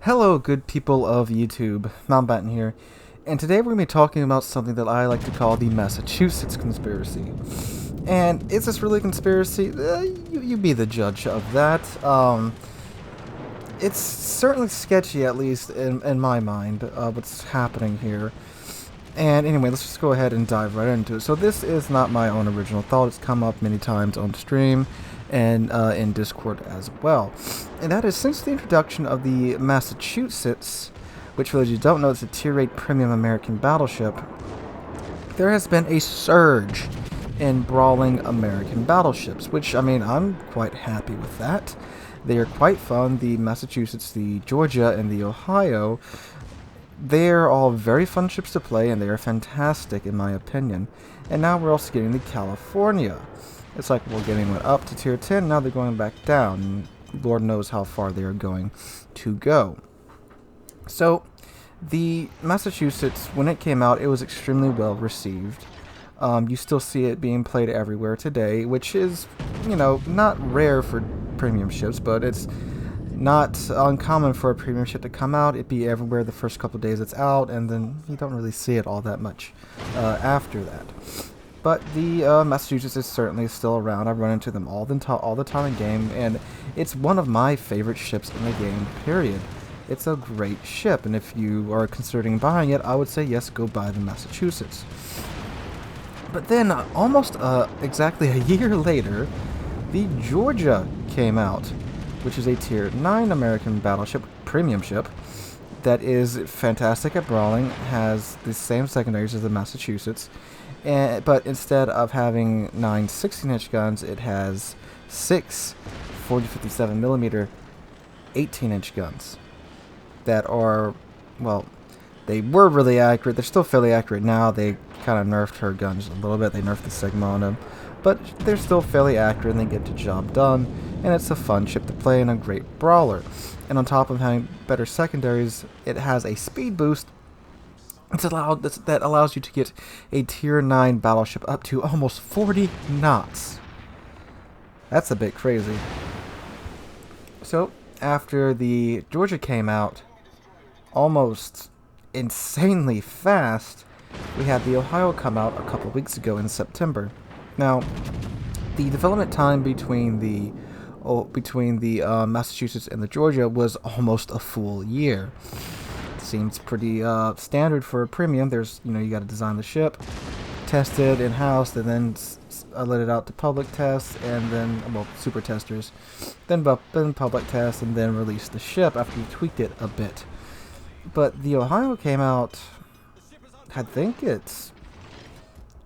Hello, good people of YouTube. Mountbatten here, and today we're going to be talking about something that I like to call the Massachusetts conspiracy. And is this really a conspiracy? You be the judge of that. It's certainly sketchy, at least in my mind, what's happening here. And anyway, let's just go ahead and dive right into it. So this is not my own original thought. It's come up many times on stream and in Discord as well. And that is, since the introduction of the Massachusetts, which for those who don't know is a Tier 8 premium American battleship, there has been a surge in brawling American battleships, which, I mean, I'm quite happy with that. They are quite fun. The Massachusetts, the Georgia, and the Ohio, they're all very fun ships to play, and they are fantastic in my opinion. And now we're also getting the California. It's like we're getting one up to Tier 10, now they're going back down. Lord knows how far they are going to go. So, the Massachusetts, when it came out, it was extremely well received. You still see it being played everywhere today, which is, you know, not rare for premium ships, but it's not uncommon for a premium ship to come out. It'd be everywhere the first couple days it's out, and then you don't really see it all that much after that. But the Massachusetts is certainly still around. I run into them all the time in game, and it's one of my favorite ships in the game, period. It's a great ship, and if you are considering buying it, I would say yes, go buy the Massachusetts. But then, almost exactly a year later, the Georgia came out, which is a Tier 9 American battleship, premium ship, that is fantastic at brawling, has the same secondaries as the Massachusetts, but instead of having 9 16-inch guns, it has 6 40-57mm 18-inch guns that are, well, they were really accurate. They're still fairly accurate now. They kind of nerfed her guns a little bit. They nerfed the Sigma on them, but they're still fairly accurate and they get the job done, and it's a fun ship to play and a great brawler. And on top of having better secondaries, it has a speed boost that allows you to get a Tier 9 battleship up to almost 40 knots. That's a bit crazy. So, after the Georgia came out, almost insanely fast, we had the Ohio come out a couple weeks ago in September. Now, the development time between the Massachusetts and the Georgia was almost a full year. Seems pretty standard for a premium. There's, you know, you got to design the ship, test it in-house, and then let it out to public tests, and then, well, super testers, then public tests, and then release the ship after you tweaked it a bit. But the Ohio came out, I think it's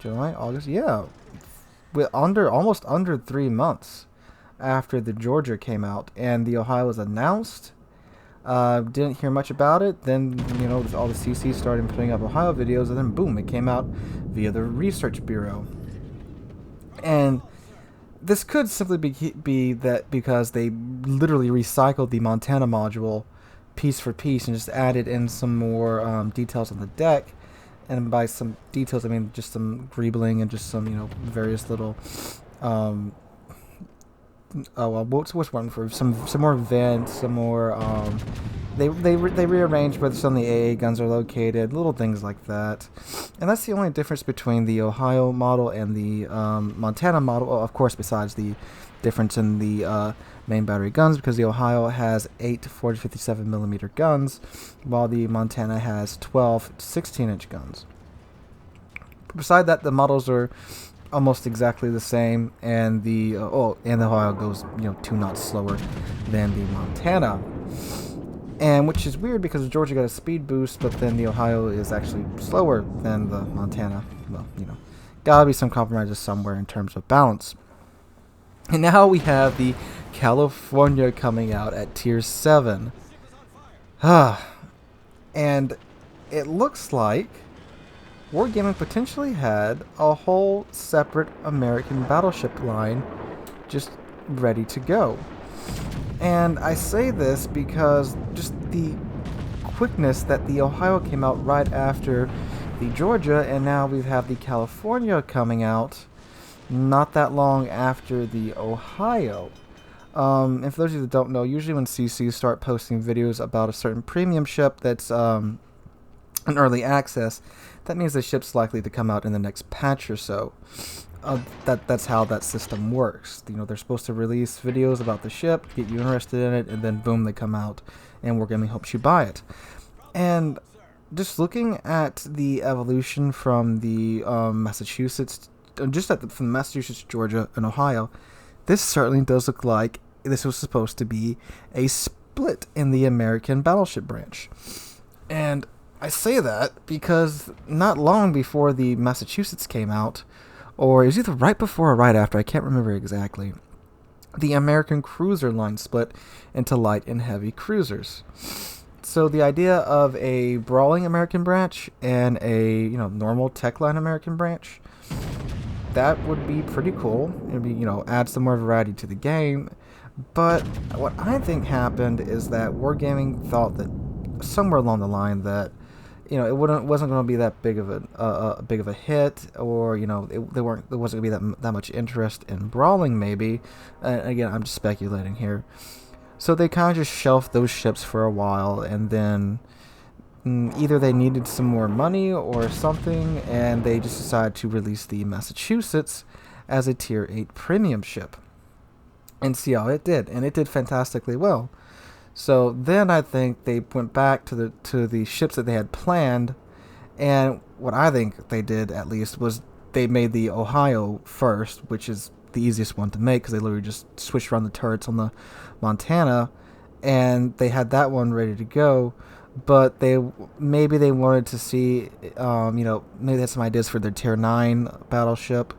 July, August, yeah, with almost under 3 months after the Georgia came out, and the Ohio was announced. Didn't hear much about it. Then, you know, all the CCs started putting up Ohio videos, and then boom, it came out via the Research Bureau. And this could simply be that because they literally recycled the Montana module piece for piece and just added in some more details on the deck. And by some details, I mean just some greebling and just some, you know, various little what's one for some more vents, some more they rearranged where some of the AA guns are located, little things like that. And that's the only difference between the Ohio model and the Montana model, well, of course, besides the difference in the main battery guns, because the Ohio has 8 40-57mm guns, while the Montana has 12 16-inch guns. Beside that, the models are almost exactly the same, and the Ohio goes, you know, 2 knots slower than the Montana, and which is weird because Georgia got a speed boost, but then the Ohio is actually slower than the Montana. Well, you know, gotta be some compromises somewhere in terms of balance. And now we have the California coming out at Tier 7. And it looks like Wargaming potentially had a whole separate American battleship line just ready to go. And I say this because just the quickness that the Ohio came out right after the Georgia, and now we have the California coming out not that long after the Ohio. And for those of you that don't know, usually when CCs start posting videos about a certain premium ship that's an early access, that means the ship's likely to come out in the next patch or so. That's how that system works. You know, they're supposed to release videos about the ship, get you interested in it, and then boom, they come out, and Wargaming helps you buy it. And just looking at the evolution from the Massachusetts, from Massachusetts, Georgia, and Ohio, this certainly does look like this was supposed to be a split in the American battleship branch. And I say that because not long before the Massachusetts came out, or it was either right before or right after, I can't remember exactly, the American cruiser line split into light and heavy cruisers. So the idea of a brawling American branch and a normal tech line American branch, that would be pretty cool. It would be add some more variety to the game. But what I think happened is that Wargaming thought that somewhere along the line that it wasn't going to be that big of a hit, or there wasn't going to be that much interest in brawling maybe. And again, I'm just speculating here. So they kind of just shelved those ships for a while, and then either they needed some more money or something, and they just decided to release the Massachusetts as a Tier 8 premium ship. And see how it did, and it did fantastically well. So then I think they went back to the ships that they had planned, and what I think they did at least was they made the Ohio first, which is the easiest one to make because they literally just switched around the turrets on the Montana, and they had that one ready to go. But maybe they wanted to see, maybe they had some ideas for their Tier 9 battleship,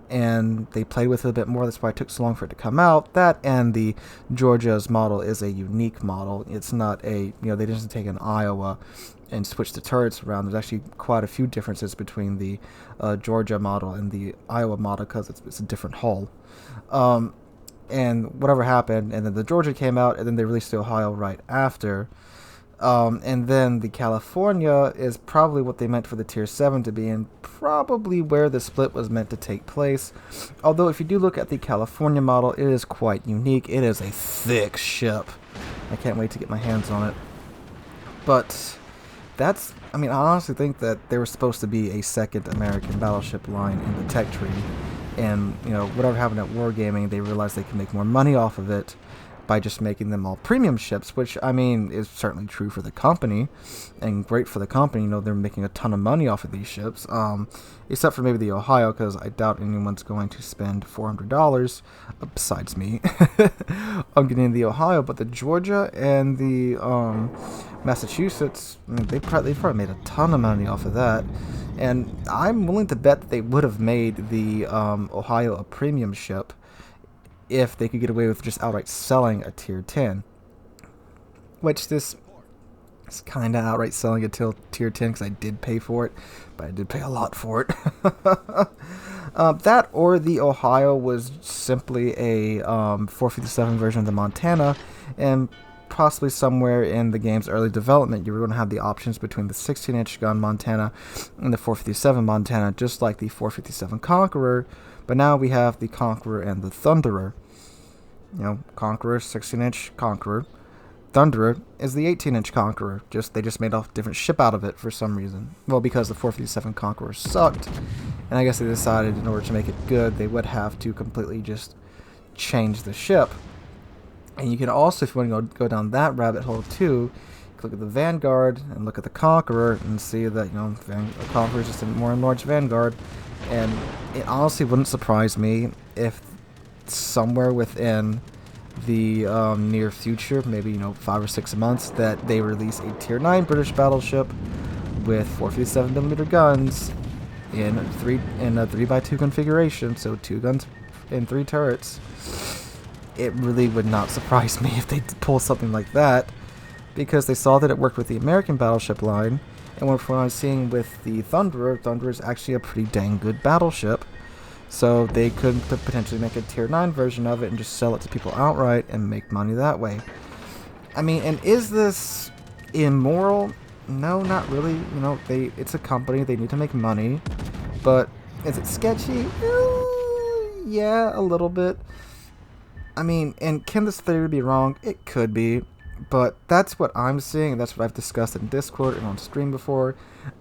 and they played with it a bit more. That's why it took so long for it to come out. That and the Georgia's model is a unique model. It's not they didn't take an Iowa and switch the turrets around. There's actually quite a few differences between the Georgia model and the Iowa model because it's a different hull. And whatever happened, and then the Georgia came out, and then they released the Ohio right after. And then the California is probably what they meant for the Tier 7 to be, and probably where the split was meant to take place. Although if you do look at the California model, it is quite unique. It is a thick ship. I can't wait to get my hands on it. But I honestly think that there was supposed to be a second American battleship line in the tech tree. And, whatever happened at Wargaming, they realized they could make more money off of it by just making them all premium ships, which, is certainly true for the company, and great for the company. They're making a ton of money off of these ships, except for maybe the Ohio, because I doubt anyone's going to spend $400, besides me, on getting the Ohio. But the Georgia and the Massachusetts, they probably made a ton of money off of that. And I'm willing to bet that they would have made the Ohio a premium ship if they could get away with just outright selling a Tier 10. Which this is kind of outright selling a Tier 10 because I did pay for it, but I did pay a lot for it. That or the Ohio was simply a 457 version of the Montana, and possibly somewhere in the game's early development you were going to have the options between the 16-inch gun Montana and the 457 Montana, just like the 457 Conqueror. But now we have the Conqueror and the Thunderer. Conqueror, 16-inch Conqueror. Thunderer is the 18-inch Conqueror. They just made a different ship out of it for some reason. Well, because the 457 Conqueror sucked, and I guess they decided in order to make it good, they would have to completely just change the ship. And you can also, if you want to go down that rabbit hole too, look at the Vanguard and look at the Conqueror and see that the Conqueror is just a more enlarged Vanguard. And it honestly wouldn't surprise me if somewhere within the near future, maybe 5 or 6 months, that they release a Tier 9 British battleship with 457mm guns in a 3x2 configuration, so 2 guns and 3 turrets. It really would not surprise me if they pull something like that, because they saw that it worked with the American battleship line. And what I'm seeing with the Thunderer is actually a pretty dang good battleship. So they could potentially make a Tier 9 version of it and just sell it to people outright and make money that way. And is this immoral? No, not really. It's a company, they need to make money. But is it sketchy? Yeah, a little bit. I mean, and can this theory be wrong? It could be, but that's what I'm seeing, and that's what I've discussed in Discord and on stream before.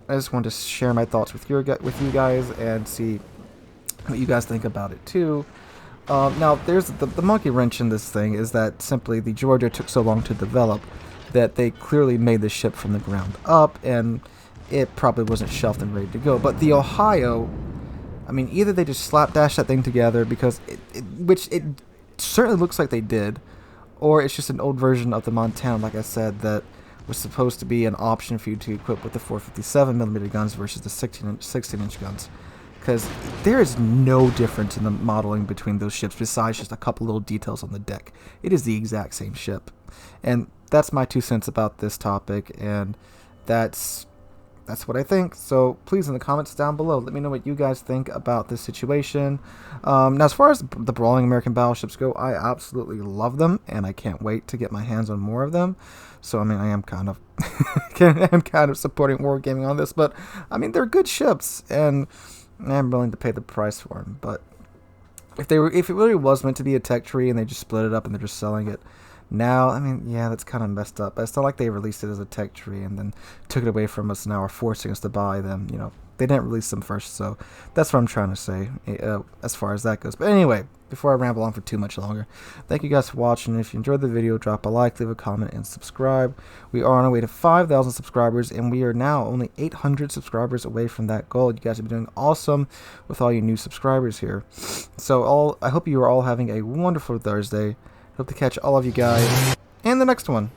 I just wanted to share my thoughts with you guys and see what you guys think about it too. Now, there's the monkey wrench in this thing is that simply the Georgia took so long to develop that they clearly made the ship from the ground up, and it probably wasn't shelved and ready to go. But the Ohio, I mean, either they just slapdash that thing together, because which it certainly looks like they did, or it's just an old version of the Montana, like I said, that was supposed to be an option for you to equip with the 457mm guns versus the 16-inch guns. Because there is no difference in the modeling between those ships besides just a couple little details on the deck. It is the exact same ship. And that's my 2 cents about this topic, and that's what I think. So please, in the comments down below, let me know what you guys think about this situation. Now, as far as the brawling American battleships go, I absolutely love them, and I can't wait to get my hands on more of them. So, I mean, I am kind of supporting wargaming on this, but I mean, they're good ships, and I'm willing to pay the price for them. But if it really was meant to be a tech tree and they just split it up and they're just selling it now, I mean, yeah, that's kind of messed up. But it's not like they released it as a tech tree and then took it away from us and now are forcing us to buy them. You know, they didn't release them first, so that's what I'm trying to say as far as that goes. But anyway, before I ramble on for too much longer, thank you guys for watching. If you enjoyed the video, drop a like, leave a comment, and subscribe. We are on our way to 5,000 subscribers, and we are now only 800 subscribers away from that goal. You guys have been doing awesome with all you new subscribers here. So I hope you are all having a wonderful Thursday. Hope to catch all of you guys in the next one.